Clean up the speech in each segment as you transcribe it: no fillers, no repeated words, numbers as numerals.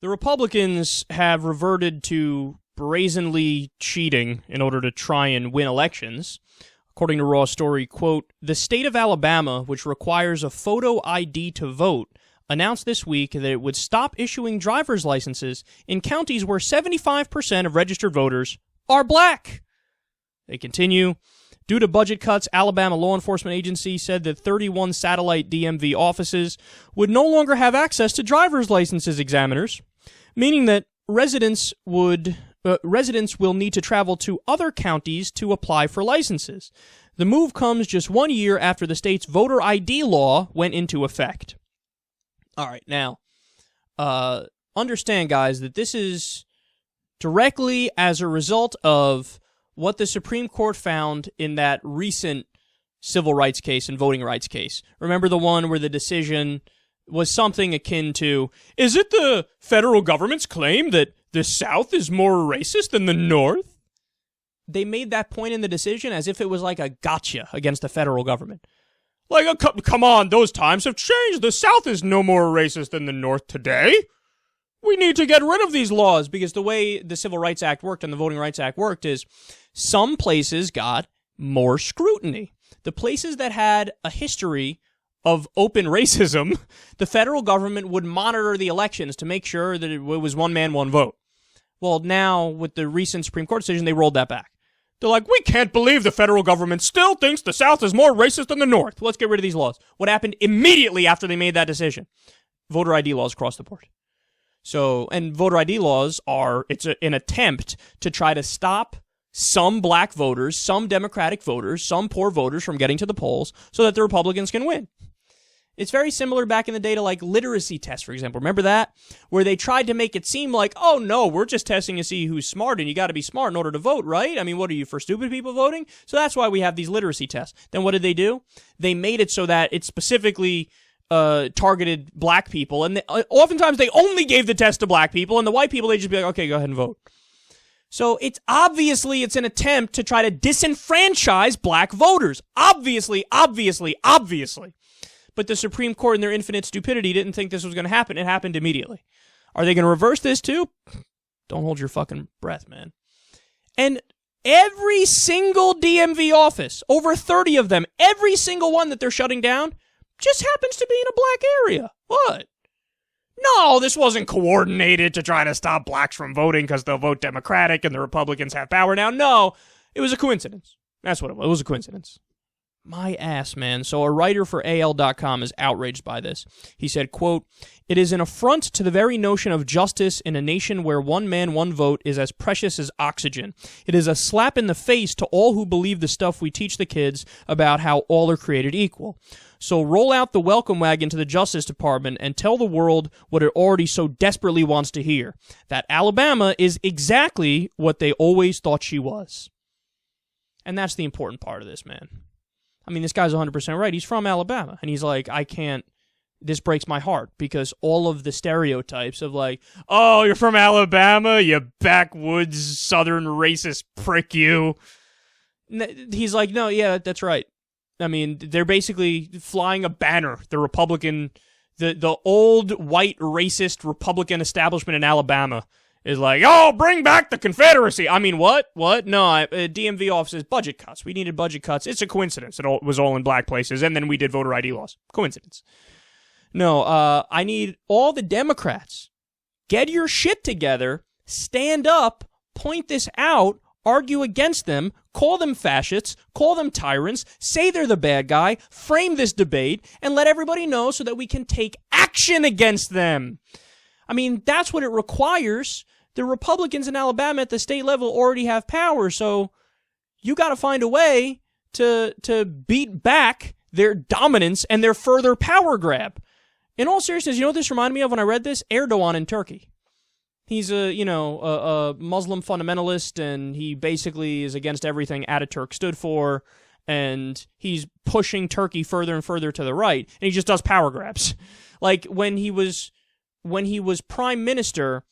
The Republicans have reverted to brazenly cheating in order to try and win elections. According to Raw Story, quote, the state of Alabama, which requires a photo ID to vote, announced this week that it would stop issuing driver's licenses in counties where 75% of registered voters are black. They continue, due to budget cuts, Alabama law enforcement agency said that 31 satellite DMV offices would no longer have access to driver's licenses examiners, meaning that residents will need to travel to other counties to apply for licenses. The move comes just 1 year after the state's voter ID law went into effect. All right, now, understand, guys, that this is directly as a result of what the Supreme Court found in that recent civil rights case and voting rights case. Remember the one where the decision was something akin to, is it the federal government's claim that the South is more racist than the North? They made that point in the decision as if it was like a gotcha against the federal government. Like, come on, those times have changed. The South is no more racist than the North today. We need to get rid of these laws, because the way the Civil Rights Act worked and the Voting Rights Act worked is some places got more scrutiny. The places that had a history of open racism, the federal government would monitor the elections to make sure that it was one man, one vote. Well, now, with the recent Supreme Court decision, they rolled that back. They're like, we can't believe the federal government still thinks the South is more racist than the North. Let's get rid of these laws. What happened immediately after they made that decision? Voter ID laws across the board. So, and voter ID laws are, it's an attempt to try to stop some black voters, some Democratic voters, some poor voters from getting to the polls so that the Republicans can win. It's very similar back in the day to like literacy tests, for example. Remember that? Where they tried to make it seem like, oh no, we're just testing to see who's smart, and you got to be smart in order to vote, right? I mean, what are you, for stupid people voting? So that's why we have these literacy tests. Then what did they do? They made it so that it specifically targeted black people, and oftentimes they only gave the test to black people, and the white people, they just be like, okay, go ahead and vote. So it's an attempt to try to disenfranchise black voters. Obviously. But the Supreme Court, in their infinite stupidity, didn't think this was going to happen. It happened immediately. Are they going to reverse this too? Don't hold your fucking breath, man. And every single DMV office, over 30 of them, every single one that they're shutting down, just happens to be in a black area. What? No, this wasn't coordinated to try to stop blacks from voting because they'll vote Democratic and the Republicans have power now. No, it was a coincidence. That's what it was. It was a coincidence. My ass, man. So a writer for AL.com is outraged by this. He said, quote, it is an affront to the very notion of justice in a nation where one man, one vote is as precious as oxygen. It is a slap in the face to all who believe the stuff we teach the kids about how all are created equal. So roll out the welcome wagon to the Justice Department and tell the world what it already so desperately wants to hear, that Alabama is exactly what they always thought she was. And that's the important part of this, man. I mean, this guy's 100% right. He's from Alabama. And he's like, this breaks my heart, because all of the stereotypes of like, oh, you're from Alabama, you backwoods southern racist prick, you. He's like, no, yeah, that's right. I mean, they're basically flying a banner. The Republican, the old white racist Republican establishment in Alabama is like, oh, bring back the Confederacy. I mean, what? No, DMV offices, budget cuts. We needed budget cuts. It's a coincidence. It was all in black places, and then we did voter ID laws. Coincidence. No, I need all the Democrats. Get your shit together, stand up, point this out, argue against them, call them fascists, call them tyrants, say they're the bad guy, frame this debate, and let everybody know so that we can take action against them. I mean, that's what it requires. The Republicans in Alabama at the state level already have power, so you got to find a way to beat back their dominance and their further power grab. In all seriousness, you know what this reminded me of when I read this? Erdogan in Turkey. He's a Muslim fundamentalist, and he basically is against everything Ataturk stood for, and he's pushing Turkey further and further to the right, and he just does power grabs. Like when he was prime minister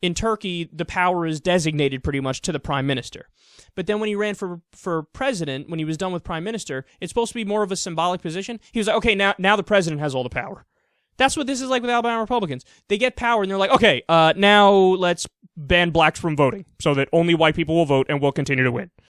in Turkey, the power is designated pretty much to the prime minister. But then when he ran for president, when he was done with prime minister, it's supposed to be more of a symbolic position. He was like, okay, now the president has all the power. That's what this is like with Alabama Republicans. They get power and they're like, okay, now let's ban blacks from voting so that only white people will vote and we'll continue to win.